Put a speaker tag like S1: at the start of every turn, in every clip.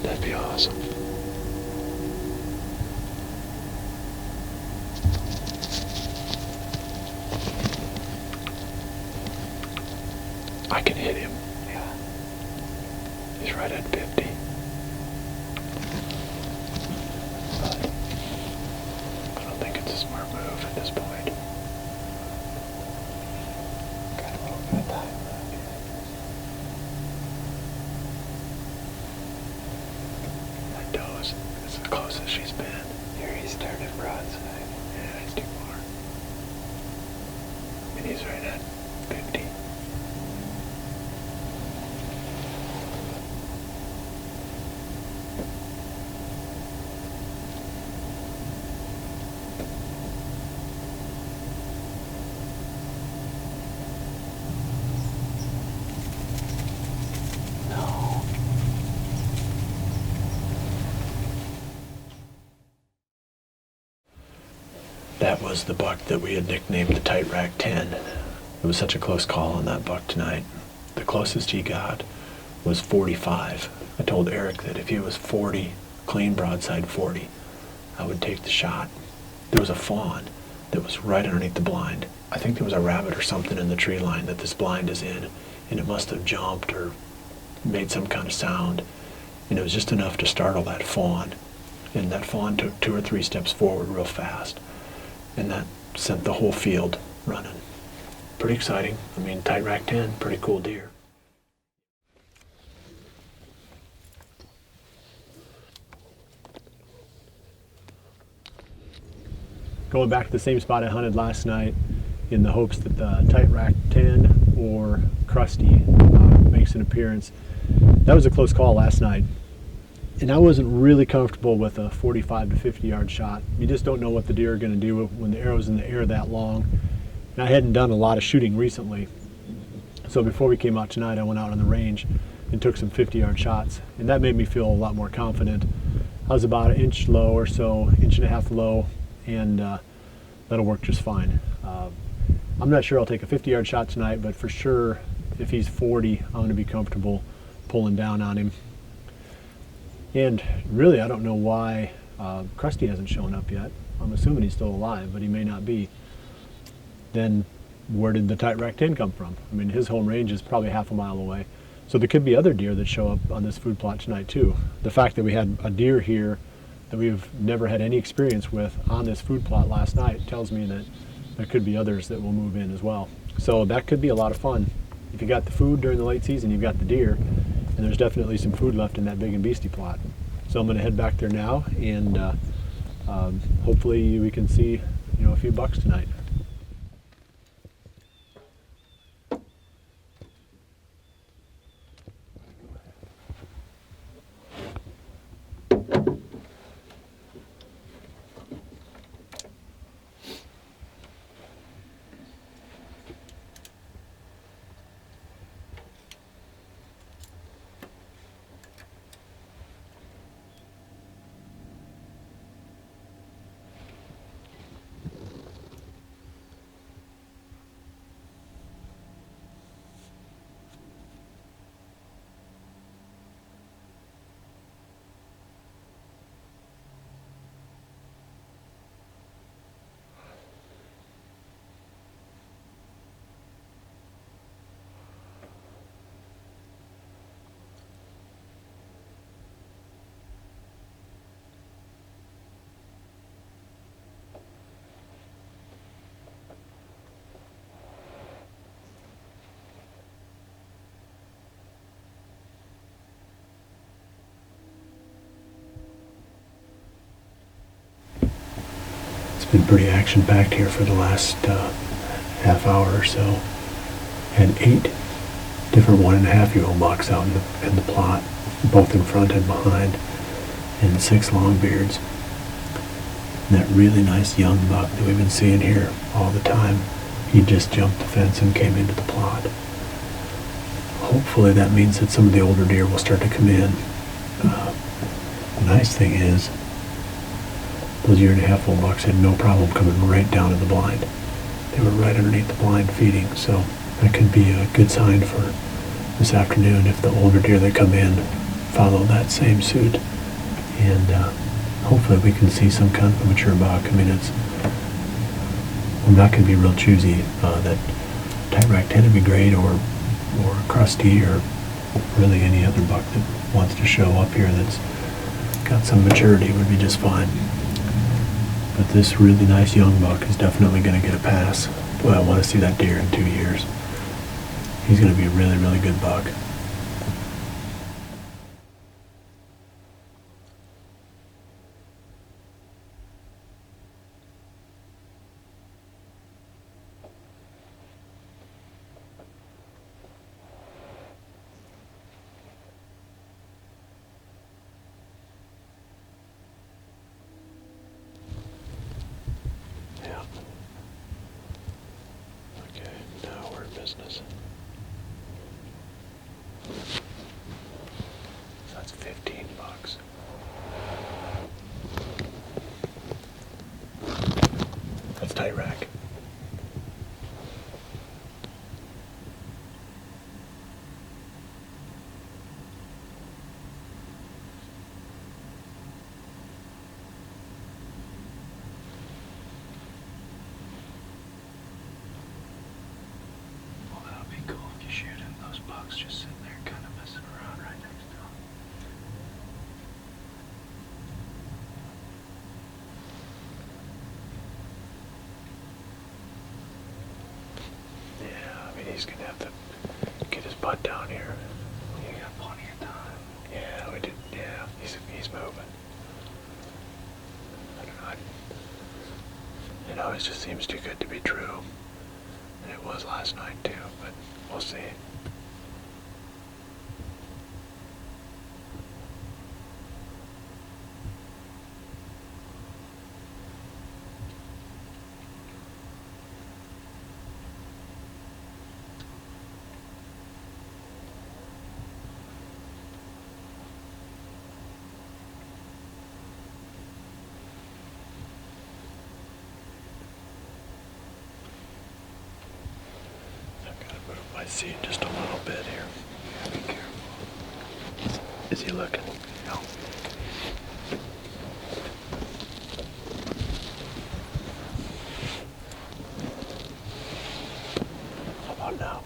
S1: That'd be awesome. I can hit him.
S2: Yeah.
S1: He's right at 50. But I don't think it's a smart move at this point.
S2: Got a little bit of time.
S1: That does. It's the closest she's been.
S2: Here he started broadside.
S1: Yeah, he's too far. And he's right at 50.
S2: No.
S1: That was the buck that we had nicknamed the Tight Rack 10. It was such a close call on that buck tonight. The closest he got was 45. I told Eric that if he was 40, clean broadside 40, I would take the shot. There was a fawn that was right underneath the blind. I think there was a rabbit or something in the tree line that this blind is in, and it must have jumped or made some kind of sound, and it was just enough to startle that fawn. And that fawn took 2 or 3 steps forward real fast, and that sent the whole field running. Pretty exciting. I mean, Tight Rack 10, pretty cool deer. Going back to the same spot I hunted last night in the hopes that the Tight Rack 10 or Krusty makes an appearance. That was a close call last night. And I wasn't really comfortable with a 45 to 50 yard shot. You just don't know what the deer are going to do when the arrow's in the air that long. And I hadn't done a lot of shooting recently. So before we came out tonight, I went out on the range and took some 50 yard shots. And that made me feel a lot more confident. I was about 1 inch low or so, 1.5 inches low, and that'll work just fine. I'm not sure I'll take a 50 yard shot tonight, but for sure, if he's 40, I'm going to be comfortable pulling down on him. And really, I don't know why Krusty hasn't shown up yet. I'm assuming he's still alive, but he may not be. Then where did the Tight Rack 10 come from? I mean, his home range is probably half a mile away. So there could be other deer that show up on this food plot tonight too. The fact that we had a deer here that we've never had any experience with on this food plot last night tells me that there could be others that will move in as well. So that could be a lot of fun. If you got the food during the late season, you've got the deer, and there's definitely some food left in that Big N Beasty plot. So I'm going to head back there now, and hopefully we can see, a few bucks tonight. Been pretty action-packed here for the last half hour or so. Had 8 different 1.5-year-old bucks out in the plot, both in front and behind, and 6 longbeards. And that really nice young buck that we've been seeing here all the time, he just jumped the fence and came into the plot. Hopefully that means that some of the older deer will start to come in. The nice thing is, those 1.5-year-old bucks had no problem coming right down in the blind. They were right underneath the blind feeding, so that could be a good sign for this afternoon if the older deer that come in follow that same suit, and hopefully we can see some kind of a mature buck. I mean, I'm not going to be real choosy. That tight rack 10 would be great, or crusty, or really any other buck that wants to show up here that's got some maturity would be just fine. But this really nice young buck is definitely going to get a pass. Boy, I want to see that deer in 2 years. He's going to be a really, really good buck. Business. So that's $15. That's tight rack. Just sitting there kind of messing around right next to him. Yeah, I mean, he's going to have to get his butt down here. You got plenty of time. Yeah, we did. Yeah, he's moving. I don't know. It always just seems too good to be true. And it was last night too, but we'll see. I see just a little bit here. Yeah, be careful. Is he looking? No. How about now?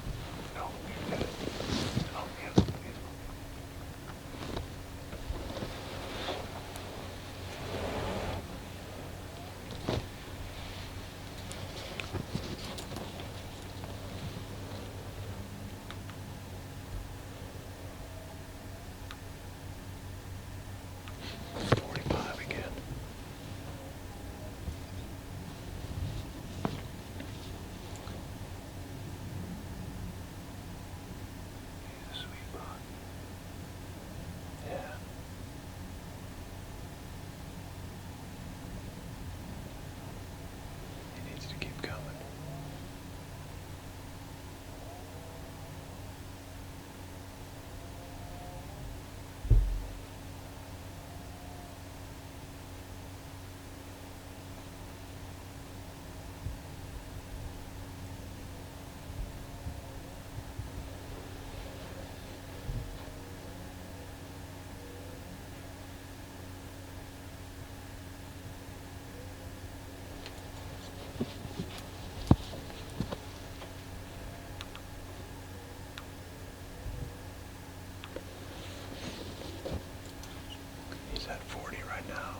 S1: No. Oh, yeah. He's at 40 right now.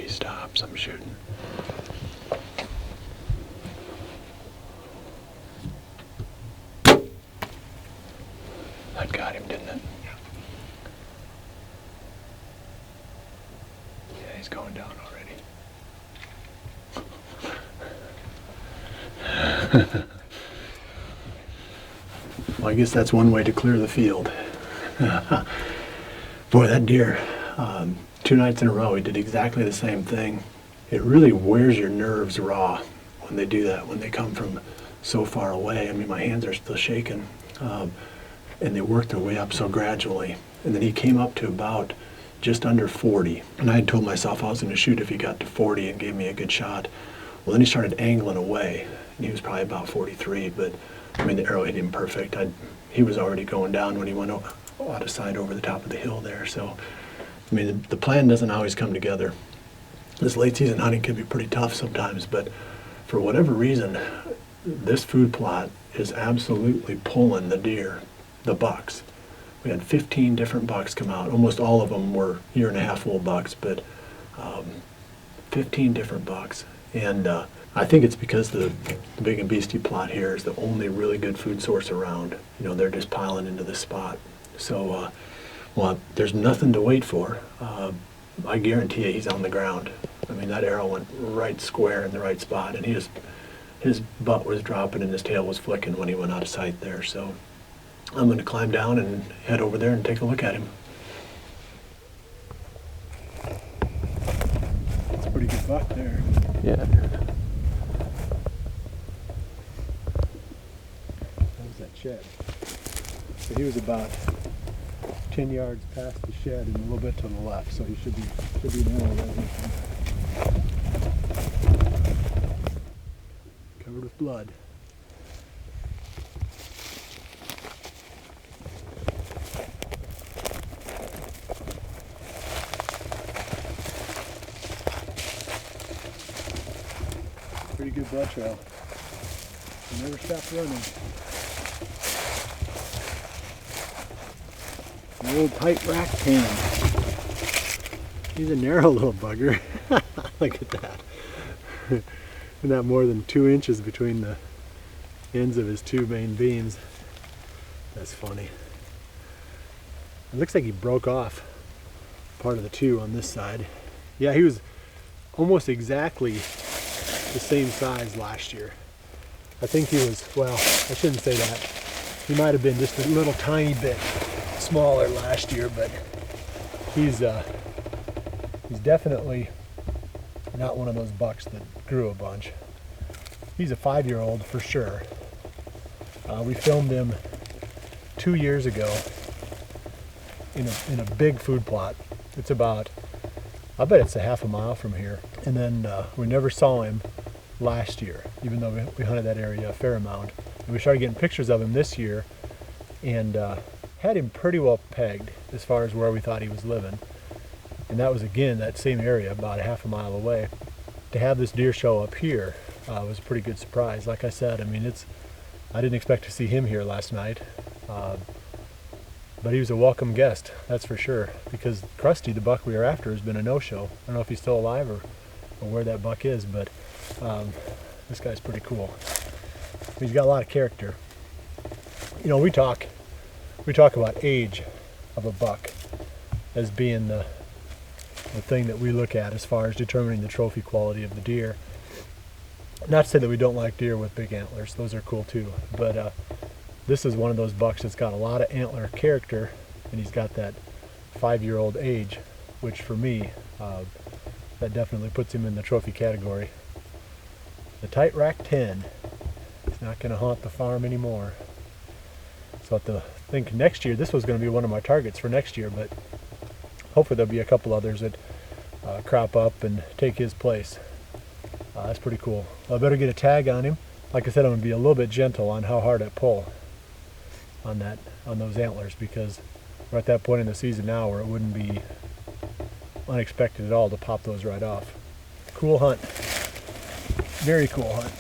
S1: Stops, I'm shooting. That got him, didn't it? Yeah, he's going down already. Well, I guess that's one way to clear the field. Boy, that deer, 2 nights in a row, he did exactly the same thing. It really wears your nerves raw when they do that, when they come from so far away. I mean, my hands are still shaking. And they worked their way up so gradually. And then he came up to about just under 40. And I had told myself I was going to shoot if he got to 40 and gave me a good shot. Well, then he started angling away. And he was probably about 43, but I mean, the arrow hit him perfect. He was already going down when he went out of sight over the top of the hill there. So, I mean, the plan doesn't always come together. This late season hunting can be pretty tough sometimes, but for whatever reason, this food plot is absolutely pulling the deer, the bucks. We had 15 different bucks come out. Almost all of them were 1.5-year-old bucks, but 15 different bucks. And I think it's because the Big N Beasty plot here is the only really good food source around. You know, they're just piling into this spot. So, well, there's nothing to wait for. I guarantee you he's on the ground. I mean, that arrow went right square in the right spot, and his butt was dropping and his tail was flicking when he went out of sight there. So I'm going to climb down and head over there and take a look at him. That's a pretty good buck there.
S2: Yeah.
S1: That was that shed. So he was about 10 yards past the shed and a little bit to the left, so he should be an arrow right here. Covered with blood. Pretty good blood trail. He never stopped running. The old tight rack tan. He's a narrow little bugger. Look at that. And that more than 2 inches between the ends of his 2 main beams. That's funny. It looks like he broke off part of the 2 on this side. Yeah, he was almost exactly the same size last year. I think he was, well, I shouldn't say that. He might have been just a little tiny bit smaller last year, but he's definitely not one of those bucks that grew a bunch. He's a 5-year-old for sure. We filmed him 2 years ago in a big food plot. It's about, I bet it's a half a mile from here. And then we never saw him last year, even though we hunted that area a fair amount. And we started getting pictures of him this year and had him pretty well pegged as far as where we thought he was living. And that was, again, that same area, about a half a mile away. To have this deer show up here was a pretty good surprise. Like I said, I mean, I didn't expect to see him here last night. But he was a welcome guest, that's for sure, because Krusty, the buck we were after, has been a no-show. I don't know if he's still alive or where that buck is, but this guy's pretty cool. He's got a lot of character. You know, we talk about age of a buck as being the thing that we look at as far as determining the trophy quality of the deer. Not to say that we don't like deer with big antlers, those are cool too, but this is one of those bucks that's got a lot of antler character, and he's got that 5-year-old age, which for me, that definitely puts him in the trophy category. The tight rack 10 is not going to haunt the farm anymore. So I have to think next year, this was going to be one of my targets for next year, but hopefully there'll be a couple others that crop up and take his place. That's pretty cool. Well, I better get a tag on him. Like I said, I'm going to be a little bit gentle on how hard I pull on those antlers, because we're at that point in the season now where it wouldn't be unexpected at all to pop those right off. Cool hunt. Very cool hunt.